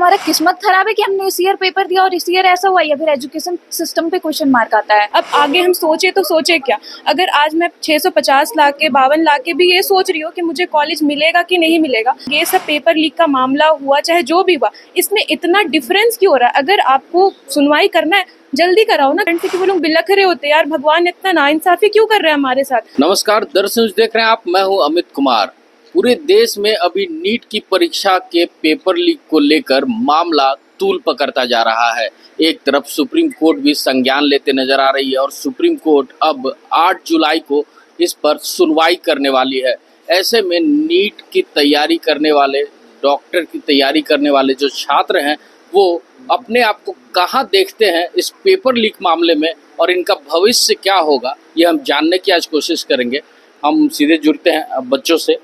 हमारा किस्मत खराब है कि हमने इस ईयर पेपर दिया और इस ईयर ऐसा हुआ, या फिर एजुकेशन सिस्टम पे क्वेश्चन मार्क आता है। अब आगे हम सोचे तो सोचे क्या, अगर आज मैं 650 लाख के 52 लाख के भी ये सोच रही हूँ कि मुझे कॉलेज मिलेगा कि नहीं मिलेगा, ये सब पेपर लीक का मामला हुआ चाहे जो भी हुआ, इसमें इतना डिफरेंस क्यों हो रहा है? अगर आपको सुनवाई करना है जल्दी कराओ ना। फ्रेंड से कि वो लोग बिलख रहे होते यार, भगवान इतना नाइंसाफी क्यों कर रहे हैं हमारे साथ। नमस्कार दर्शक, देख रहे हैं आप, मैं हूं अमित कुमार। पूरे देश में अभी नीट की परीक्षा के पेपर लीक को लेकर मामला तूल पकड़ता जा रहा है। एक तरफ सुप्रीम कोर्ट भी संज्ञान लेते नजर आ रही है और सुप्रीम कोर्ट अब 8 जुलाई को इस पर सुनवाई करने वाली है। ऐसे में नीट की तैयारी करने वाले, डॉक्टर की तैयारी करने वाले जो छात्र हैं वो अपने आप को कहाँ देखते हैं इस पेपर लीक मामले में और इनका भविष्य क्या होगा, ये हम जानने की आज कोशिश करेंगे। हम सीधे जुड़ते हैं अब बच्चों से।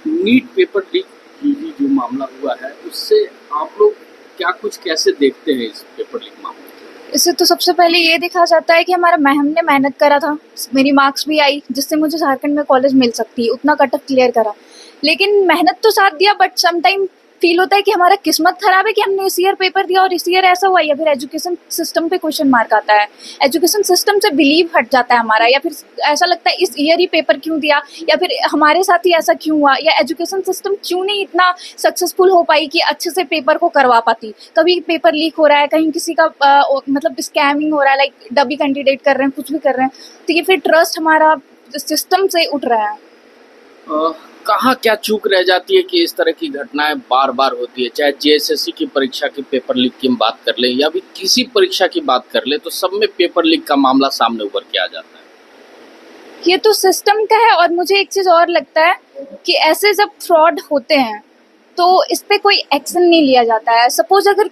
नीट पेपर लीक की जो मामला हुआ है उससे आप लोग क्या कुछ कैसे देखते हैं इस पेपर लीक मामले को? इससे तो सबसे पहले ये देखा जाता है कि हमारा मैम ने मेहनत करा था, मेरी मार्क्स भी आई जिससे मुझे झारखंड में कॉलेज मिल सकती है, उतना कट ऑफ क्लियर करा। लेकिन मेहनत तो साथ दिया, बट समटाइम फील होता है कि हमारा किस्मत खराब है कि हमने इस ईयर पेपर दिया और इस ईयर ऐसा हुआ, या फिर एजुकेशन सिस्टम पे क्वेश्चन मार्क आता है। एजुकेशन सिस्टम से बिलीव हट जाता है हमारा, या फिर ऐसा लगता है इस ईयर ही पेपर क्यों दिया, या फिर हमारे साथ ही ऐसा क्यों हुआ, या एजुकेशन सिस्टम क्यों नहीं इतना सक्सेसफुल हो पाई कि अच्छे से पेपर को करवा पाती। कभी पेपर लीक हो रहा है, कहीं किसी का मतलब स्कैमिंग हो रहा है, लाइक डबी कैंडिडेट कर रहे हैं, कुछ भी कर रहे हैं, तो ये फिर ट्रस्ट हमारा सिस्टम से उठ रहा है। कहाँ क्या चूक रह जाती है कि इस तरह की घटनाएं बार बार होती है? चाहे जेएसएससी की परीक्षा की पेपर लीक की हम बात कर लें या भी किसी परीक्षा की बात कर लें, तो सब में पेपर लीक का मामला सामने उभर के आ जाता है। ये तो सिस्टम का है। और मुझे एक चीज और लगता है कि ऐसे जब फ्रॉड होते हैं तो इस पे कोई एक्शन नहीं लिया जाता है। सपोज अगर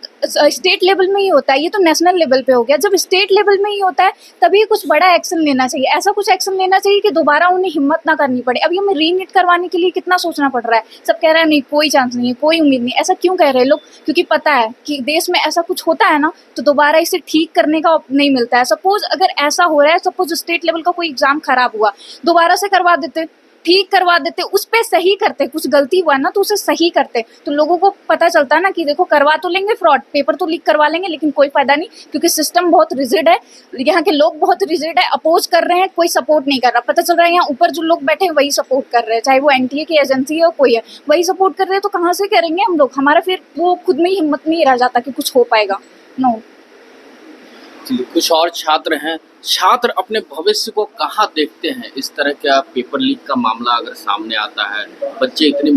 स्टेट लेवल में ही होता है, ये तो नेशनल लेवल पे हो गया, जब स्टेट लेवल में ही होता है तभी कुछ बड़ा एक्शन लेना चाहिए। ऐसा कुछ एक्शन लेना चाहिए कि दोबारा उन्हें हिम्मत ना करनी पड़े। अब ये हमें रीनीट करवाने के लिए कितना सोचना पड़ रहा है, सब कह रहे हैं नहीं, कोई चांस नहीं है, कोई उम्मीद नहीं। ऐसा क्यों कह रहे हैं लोग? क्योंकि पता है कि देश में ऐसा कुछ होता है ना, तो दोबारा इसे ठीक करने का नहीं मिलता है। सपोज अगर ऐसा हो रहा है, सपोज स्टेट लेवल का कोई एग्जाम खराब हुआ, दोबारा से करवा देते, ठीक करवा देते, उस पे सही करते, कुछ गलती हुआ ना तो उसे सही करते, तो लोगों को पता चलता ना कि देखो करवा तो लेंगे, फ्रॉड पेपर तो लीक करवा लेंगे, लेकिन कोई फायदा नहीं, क्योंकि सिस्टम बहुत रिजिड है, यहाँ के लोग बहुत रिजिड है, अपोज कर रहे हैं, कोई सपोर्ट नहीं कर रहा। पता चल रहा है यहाँ ऊपर जो लोग बैठे हैं वही सपोर्ट कर रहे हैं, चाहे वो एनटीए की एजेंसी है और कोई है, वही सपोर्ट कर रहे हैं। तो कहाँ से करेंगे हम लोग? हमारा फिर वो खुद में ही हिम्मत नहीं रह जाता कि कुछ हो पाएगा। नो। कुछ और छात्र हैं, छात्र अपने भविष्य को कहाँ देखते हैं इस तरह का पेपर लीक का मामला अगर सामने आता है? बच्चे इतनी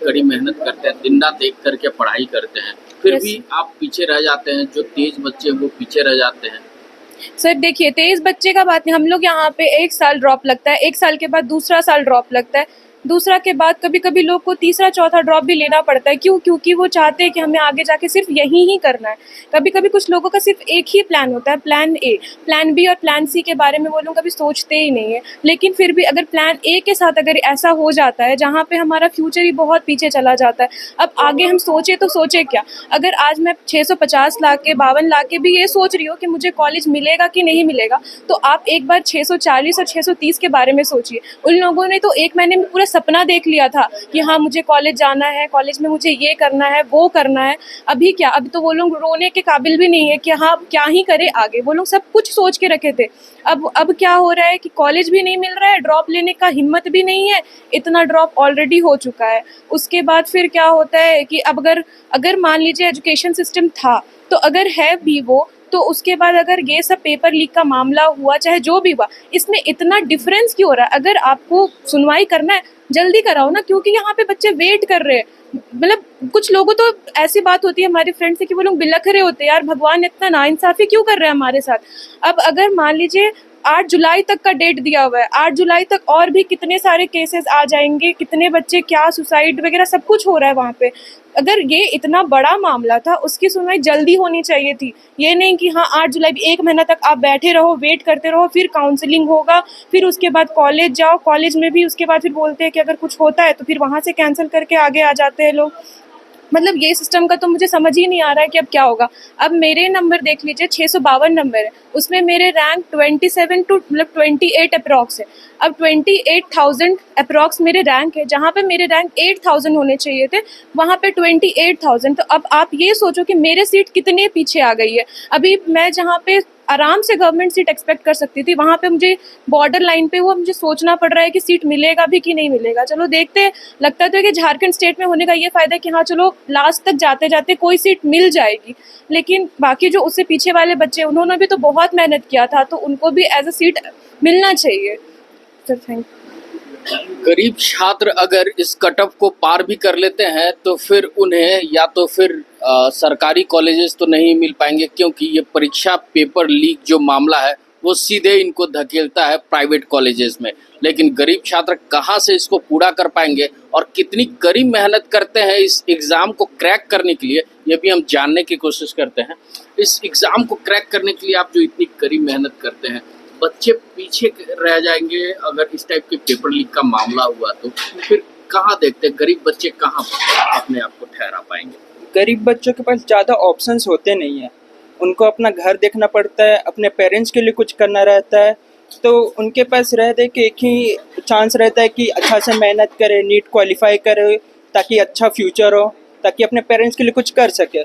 कड़ी मेहनत करते हैं, दिन रात एक करके पढ़ाई करते हैं, फिर भी आप पीछे रह जाते हैं। जो तेज बच्चे वो पीछे रह जाते हैं। सर देखिए, तेज बच्चे का बात नहीं, हम लोग यहाँ पे 1 साल ड्रॉप लगता है, 1 साल के बाद दूसरा साल ड्रॉप लगता है, दूसरा के बाद कभी कभी लोग को तीसरा चौथा ड्रॉप भी लेना पड़ता है। क्यों? क्योंकि वो चाहते हैं कि हमें आगे जाके सिर्फ यही ही करना है। कभी कभी कुछ लोगों का सिर्फ एक ही प्लान होता है, प्लान ए। प्लान बी और प्लान सी के बारे में वो लोग कभी सोचते ही नहीं है। लेकिन फिर भी अगर प्लान ए के साथ अगर ऐसा हो जाता है जहाँ पे हमारा फ्यूचर ही बहुत पीछे चला जाता है, अब आगे हम सोचे तो सोचे क्या, अगर आज मैं 650 लाख के 52 लाख के भी ये सोच रही हूँ कि मुझे कॉलेज मिलेगा कि नहीं मिलेगा, तो आप एक बार 640 और 630 के बारे में सोचिए। उन लोगों ने तो 1 महीने में पूरा सपना देख लिया था कि हाँ मुझे कॉलेज जाना है, कॉलेज में मुझे ये करना है, वो करना है। अभी क्या, अभी तो वो लोग रोने के काबिल भी नहीं है कि हाँ क्या ही करे आगे। वो लोग सब कुछ सोच के रखे थे। अब क्या हो रहा है कि कॉलेज भी नहीं मिल रहा है, ड्रॉप लेने का हिम्मत भी नहीं है, इतना ड्रॉप ऑलरेडी हो चुका है। उसके बाद फिर क्या होता है कि अब अगर मान लीजिए एजुकेशन सिस्टम था, तो अगर है भी वो, तो उसके बाद अगर ये सब पेपर लीक का मामला हुआ चाहे जो भी हुआ, इसमें इतना डिफरेंस क्यों हो रहा है? अगर आपको सुनवाई करना है जल्दी कराओ ना, क्योंकि यहाँ पे बच्चे वेट कर रहे हैं। मतलब कुछ लोगों तो ऐसी बात होती है हमारे फ्रेंड से कि वो लोग बिलख रहे होते हैं यार, भगवान इतना नाइंसाफी क्यों कर रहे हैं हमारे साथ। अब अगर मान लीजिए 8 जुलाई तक का डेट दिया हुआ है, 8 जुलाई तक और भी कितने सारे केसेस आ जाएंगे, कितने बच्चे क्या सुसाइड वगैरह सब कुछ हो रहा है वहाँ पे। अगर ये इतना बड़ा मामला था, उसकी सुनवाई जल्दी होनी चाहिए थी। ये नहीं कि हाँ 8 जुलाई 1 महीना तक आप बैठे रहो, वेट करते रहो, फिर काउंसलिंग होगा, फिर उसके बाद कॉलेज जाओ, कॉलेज में भी उसके बाद फिर बोलते हैं कि अगर कुछ होता है तो फिर वहाँ से कैंसिल करके आगे आ जाते हैं लोग। मतलब ये सिस्टम का तो मुझे समझ ही नहीं आ रहा है कि अब क्या होगा। अब मेरे नंबर देख लीजिए, 652 नंबर है, उसमें मेरे रैंक 27 टू मतलब 28 अप्रॉक्स है। अब 28,000 अप्रॉक्स मेरे रैंक है, जहाँ पे मेरे रैंक 8,000 होने चाहिए थे, वहाँ पे 28,000। तो अब आप ये सोचो कि मेरे सीट कितने पीछे आ गई है। अभी मैं जहाँ पे आराम से गवर्नमेंट सीट एक्सपेक्ट कर सकती थी, वहाँ पे मुझे बॉर्डर लाइन पे वो मुझे सोचना पड़ रहा है कि सीट मिलेगा भी कि नहीं मिलेगा। चलो देखते हैं, लगता तो है कि झारखंड स्टेट में होने का ये फ़ायदा है कि हाँ चलो लास्ट तक जाते जाते कोई सीट मिल जाएगी, लेकिन बाकी जो उससे पीछे वाले बच्चे उन्होंने भी तो बहुत मेहनत किया था, तो उनको भी एज अ सीट मिलना चाहिए। सर थैंक गरीब छात्र अगर इस कट ऑफ को पार भी कर लेते हैं तो फिर उन्हें या तो फिर सरकारी कॉलेजेस तो नहीं मिल पाएंगे, क्योंकि ये परीक्षा पेपर लीक जो मामला है वो सीधे इनको धकेलता है प्राइवेट कॉलेजेस में। लेकिन गरीब छात्र कहाँ से इसको पूरा कर पाएंगे और कितनी कड़ी मेहनत करते हैं इस एग्ज़ाम को क्रैक करने के लिए, ये भी हम जानने की कोशिश करते हैं। इस एग्ज़ाम को क्रैक करने के लिए आप जो इतनी कड़ी मेहनत करते हैं, बच्चे पीछे रह जाएंगे अगर इस टाइप के पेपर लीक का मामला हुआ तो फिर कहाँ देखते हैं गरीब बच्चे कहाँ अपने आप को ठहरा पाएंगे। गरीब बच्चों के पास ज़्यादा ऑप्शंस होते नहीं हैं, उनको अपना घर देखना पड़ता है, अपने पेरेंट्स के लिए कुछ करना रहता है, तो उनके पास रह दे के एक ही चांस रहता है कि अच्छा से मेहनत करे, नीट क्वालिफाई करे, ताकि अच्छा फ्यूचर हो, ताकि अपने पेरेंट्स के लिए कुछ कर सके।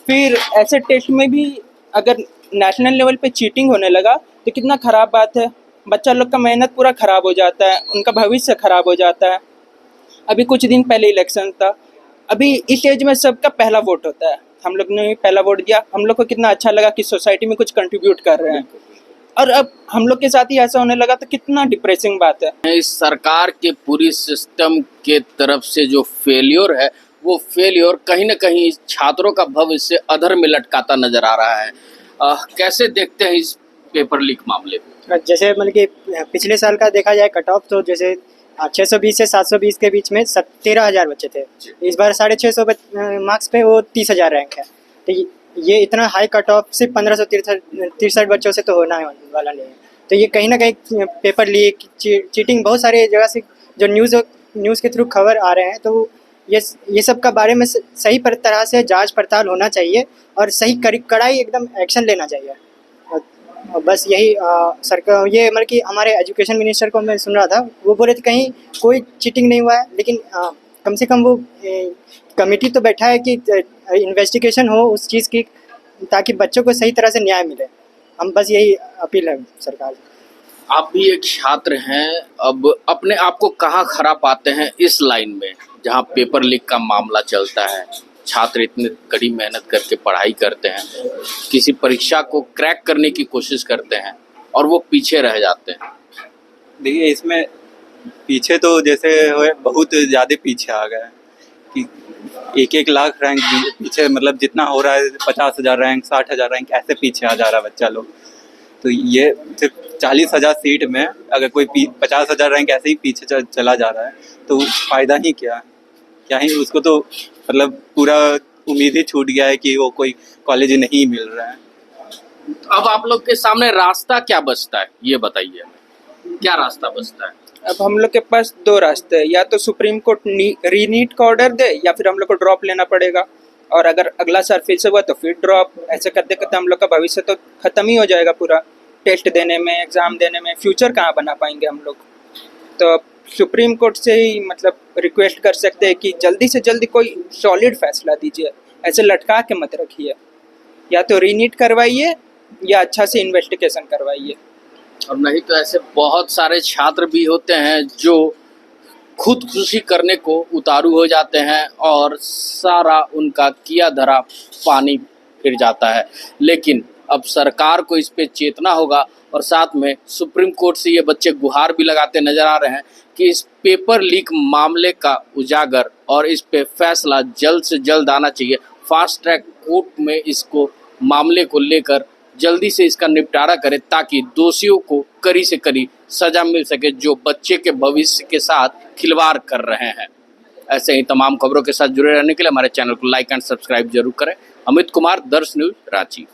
फिर ऐसे टेस्ट में भी अगर नेशनल लेवल पे चीटिंग होने लगा तो कितना ख़राब बात है। बच्चा लोग का मेहनत पूरा ख़राब हो जाता है, उनका भविष्य ख़राब हो जाता है। अभी कुछ दिन पहले इलेक्शन था, अभी इस एज में सबका पहला वोट होता है, हम लोग ने पहला वोट दिया, हम लोग को कितना अच्छा लगा कि सोसाइटी में कुछ कंट्रीब्यूट कर रहे हैं, और अब हम लोग के साथ ही ऐसा होने लगा तो कितना डिप्रेसिंग बात है। इस सरकार के पूरी सिस्टम के तरफ से जो फेल्योर है वो फेल्योर कहीं ना कहीं छात्रों का भविष्य अधर में लटकाता नजर आ रहा है। कैसे देखते हैं इस पेपर लीक मामले को? जैसे मतलब कि पिछले साल का देखा जाए कट ऑफ, तो जैसे 620 से 720 के बीच में 13,000 बच्चे थे। इस बार 650 मार्क्स पे वो 30,000 रैंक है। तो ये इतना हाई कट ऑफ सिर्फ 1563 बच्चों से तो होना वाला नहीं है। तो ये कहीं ना कहीं पेपर लीक, चीटिंग, बहुत सारे जगह से जो न्यूज़ के थ्रू खबर आ रहे हैं, तो ये सब का बारे में सही तरह से जांच पड़ताल होना चाहिए और सही कड़ाई एकदम एक्शन लेना चाहिए। और बस यही सरकार, ये मतलब कि हमारे एजुकेशन मिनिस्टर को मैं सुन रहा था, वो बोल रहे थे कहीं कोई चीटिंग नहीं हुआ है, लेकिन कम से कम वो कमेटी तो बैठा है कि इन्वेस्टिगेशन हो उस चीज़ की, ताकि बच्चों को सही तरह से न्याय मिले। हम बस यही अपील है सरकार से। आप भी एक छात्र हैं, अब अपने आप को कहाँ खड़ा पाते हैं इस लाइन में जहाँ पेपर लीक का मामला चलता है? छात्र इतनी कड़ी मेहनत करके पढ़ाई करते हैं, किसी परीक्षा को क्रैक करने की कोशिश करते हैं और वो पीछे रह जाते हैं। देखिए, इसमें पीछे तो जैसे बहुत ज़्यादा पीछे आ गए कि 1-1 लाख रैंक पीछे, मतलब जितना हो रहा है 50,000 रैंक, 60,000 रैंक, ऐसे पीछे आ जा रहा है बच्चा लोग। तो ये सिर्फ 40,000 सीट में अगर कोई 50,000 रैंक ऐसे ही पीछे चला जा रहा है तो फ़ायदा ही क्या ही उसको, तो मतलब पूरा उम्मीद ही छूट गया है कि वो कोई कॉलेज नहीं मिल रहा है। अब आप लोग के सामने रास्ता क्या बचता है, ये बताइए, क्या रास्ता बचता है? अब हम लोग के पास 2 रास्ते हैं, या तो सुप्रीम कोर्ट रीनीट का ऑर्डर दे, या फिर हम लोग को ड्रॉप लेना पड़ेगा, और अगर अगला साल फिर से हुआ तो फिर ड्रॉप। ऐसे करते करते हम लोग का भविष्य तो ख़त्म ही हो जाएगा पूरा। टेस्ट देने में, एग्ज़ाम देने में फ्यूचर कहाँ बना पाएंगे हम लोग। तो सुप्रीम कोर्ट से ही मतलब रिक्वेस्ट कर सकते हैं कि जल्दी से जल्दी कोई सॉलिड फैसला दीजिए, ऐसे लटका के मत रखिए। या तो रीनीट करवाइए या अच्छा से इन्वेस्टिगेशन करवाइए। और नहीं तो ऐसे बहुत सारे छात्र भी होते हैं जो खुदकुशी करने को उतारू हो जाते हैं और सारा उनका किया धरा पानी फिर जाता है। लेकिन अब सरकार को इस पे चेतना होगा और साथ में सुप्रीम कोर्ट से ये बच्चे गुहार भी लगाते नजर आ रहे हैं कि इस पेपर लीक मामले का उजागर और इस पे फैसला जल्द से जल्द आना चाहिए। फास्ट ट्रैक कोर्ट में इसको मामले को लेकर जल्दी से इसका निपटारा करे ताकि दोषियों को कड़ी से कड़ी सजा मिल सके जो बच्चे के भविष्य के साथ खिलवाड़ कर रहे हैं। ऐसे ही तमाम खबरों के साथ जुड़े रहने के लिए हमारे चैनल को लाइक एंड सब्सक्राइब जरूर करें। अमित कुमार, दर्श न्यूज, रांची।